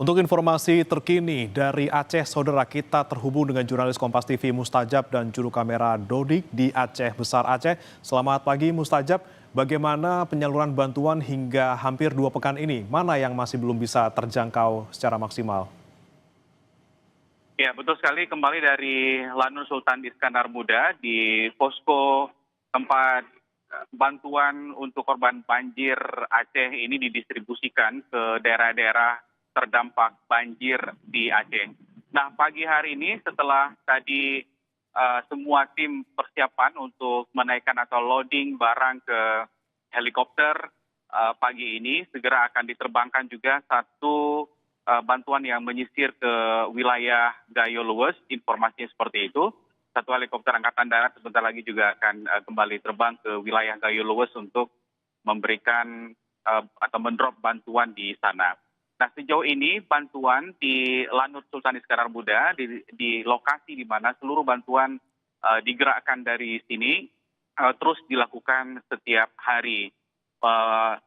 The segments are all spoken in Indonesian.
Untuk informasi terkini dari Aceh, saudara kita terhubung dengan jurnalis Kompas TV Mustajab dan juru kamera Dodik di Aceh Besar Aceh. Selamat pagi Mustajab, bagaimana penyaluran bantuan hingga hampir 2 pekan ini? Mana yang masih belum bisa terjangkau secara maksimal? Ya, betul sekali. Kembali dari Lanut Sultan Iskandar Muda di posko tempat bantuan untuk korban banjir Aceh ini didistribusikan ke daerah-daerah terdampak banjir di Aceh. Nah, pagi hari ini setelah tadi semua tim persiapan untuk menaikkan atau loading barang ke helikopter, pagi ini segera akan diterbangkan juga satu bantuan yang menyisir ke wilayah Gayo Luwes, informasinya seperti itu. Satu helikopter Angkatan Darat sebentar lagi juga akan kembali terbang ke wilayah Gayo Luwes untuk memberikan atau mendrop bantuan di sana. Nah, sejauh ini bantuan di Lanut Sultan Iskandar Muda di lokasi di mana seluruh bantuan digerakkan dari sini terus dilakukan setiap hari.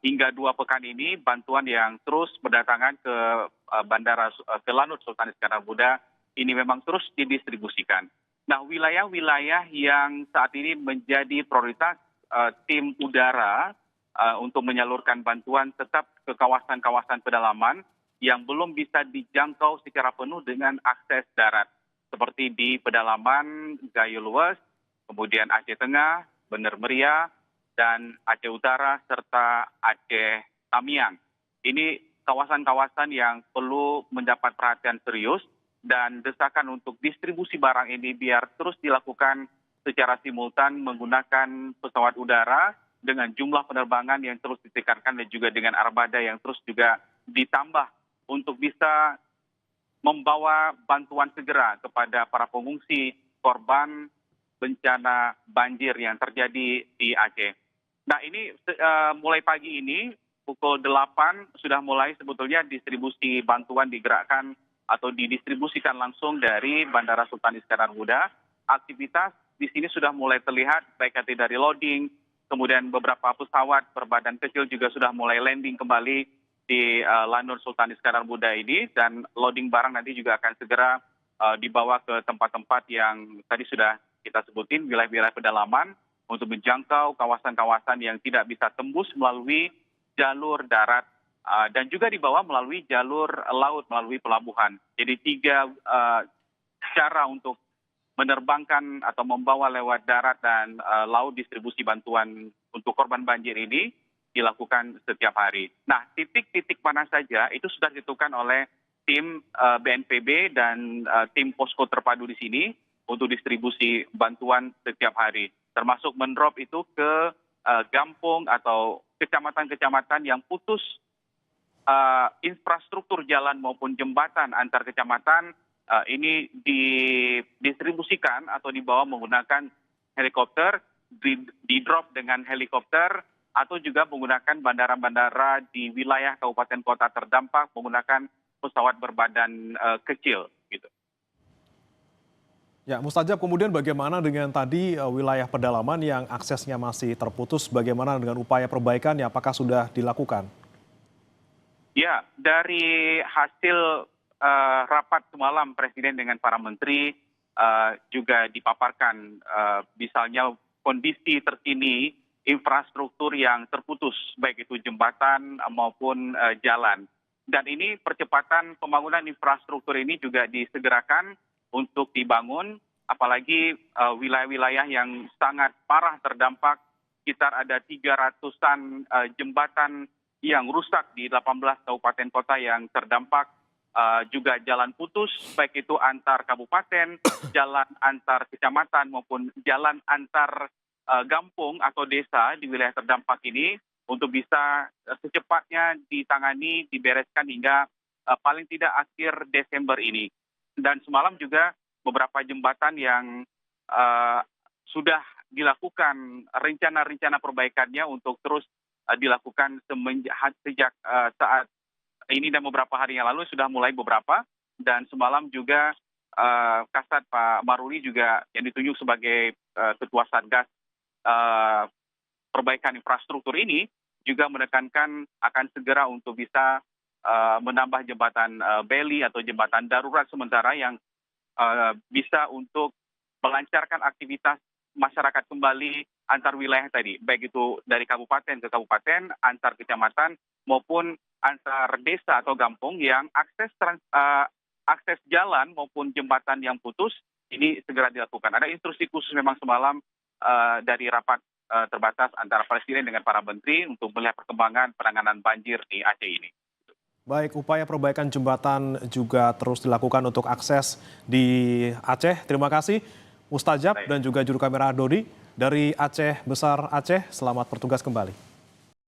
Hingga 2 pekan ini bantuan yang terus berdatangan ke bandara ke Lanut Sultan Iskandar Muda ini memang terus didistribusikan. Nah, wilayah-wilayah yang saat ini menjadi prioritas tim udara untuk menyalurkan bantuan tetap ke kawasan-kawasan pedalaman yang belum bisa dijangkau secara penuh dengan akses darat. Seperti di pedalaman Gayo Luwes, kemudian Aceh Tengah, Bener Meriah, dan Aceh Utara, serta Aceh Tamiang. Ini kawasan-kawasan yang perlu mendapat perhatian serius dan desakan untuk distribusi barang ini biar terus dilakukan secara simultan menggunakan pesawat udara dengan jumlah penerbangan yang terus ditingkatkan dan juga dengan armada yang terus juga ditambah untuk bisa membawa bantuan segera kepada para pengungsi korban bencana banjir yang terjadi di Aceh. Nah, ini mulai pagi ini pukul 8 sudah mulai sebetulnya distribusi bantuan digerakkan atau didistribusikan langsung dari Bandara Sultan Iskandar Muda. Aktivitas di sini sudah mulai terlihat baik itu dari loading, kemudian beberapa pesawat berbadan kecil juga sudah mulai landing kembali di Lanut Sultan Iskandar Muda ini, dan loading barang nanti juga akan segera dibawa ke tempat-tempat yang tadi sudah kita sebutin, wilayah-wilayah pedalaman untuk menjangkau kawasan-kawasan yang tidak bisa tembus melalui jalur darat dan juga dibawa melalui jalur laut melalui pelabuhan. Jadi 3 cara untuk menerbangkan atau membawa lewat darat dan laut distribusi bantuan untuk korban banjir ini dilakukan setiap hari. Nah, titik-titik mana saja itu sudah ditentukan oleh tim BNPB dan tim posko terpadu di sini untuk distribusi bantuan setiap hari. Termasuk mendrop itu ke gampung atau kecamatan-kecamatan yang putus infrastruktur jalan maupun jembatan antar kecamatan, ini didistribusikan atau dibawa menggunakan helikopter, di-drop dengan helikopter, atau juga menggunakan bandara-bandara di wilayah kabupaten kota terdampak menggunakan pesawat berbadan kecil gitu. Ya, Mustajab, kemudian bagaimana dengan tadi wilayah pedalaman yang aksesnya masih terputus, bagaimana dengan upaya perbaikannya, apakah sudah dilakukan? Ya, dari hasil rapat semalam Presiden dengan para menteri juga dipaparkan misalnya kondisi terkini infrastruktur yang terputus, baik itu jembatan maupun jalan. Dan ini percepatan pembangunan infrastruktur ini juga disegerakan untuk dibangun, apalagi wilayah-wilayah yang sangat parah terdampak, sekitar ada 300-an jembatan yang rusak di 18 kabupaten kota yang terdampak, juga jalan putus, baik itu antar kabupaten, jalan antar kecamatan maupun jalan antar gampung atau desa di wilayah terdampak ini untuk bisa secepatnya ditangani, dibereskan hingga paling tidak akhir Desember ini. Dan semalam juga beberapa jembatan yang sudah dilakukan rencana-rencana perbaikannya untuk terus dilakukan sejak saat ini dan beberapa hari yang lalu sudah mulai beberapa, dan semalam juga Kasat Pak Maruli juga yang ditunjuk sebagai Ketua Satgas perbaikan infrastruktur ini juga menekankan akan segera untuk bisa menambah jembatan beli atau jembatan darurat sementara yang bisa untuk melancarkan aktivitas masyarakat kembali antar wilayah tadi, baik itu dari kabupaten ke kabupaten, antar kecamatan maupun antar desa atau kampung yang akses jalan maupun jembatan yang putus ini segera dilakukan. Ada instruksi khusus memang semalam dari rapat terbatas antara Presiden dengan para menteri untuk melihat perkembangan penanganan banjir di Aceh ini. Baik, upaya perbaikan jembatan juga terus dilakukan untuk akses di Aceh. Terima kasih Mustajab dan juga juru kamera Dodi dari Aceh Besar Aceh. Selamat bertugas kembali.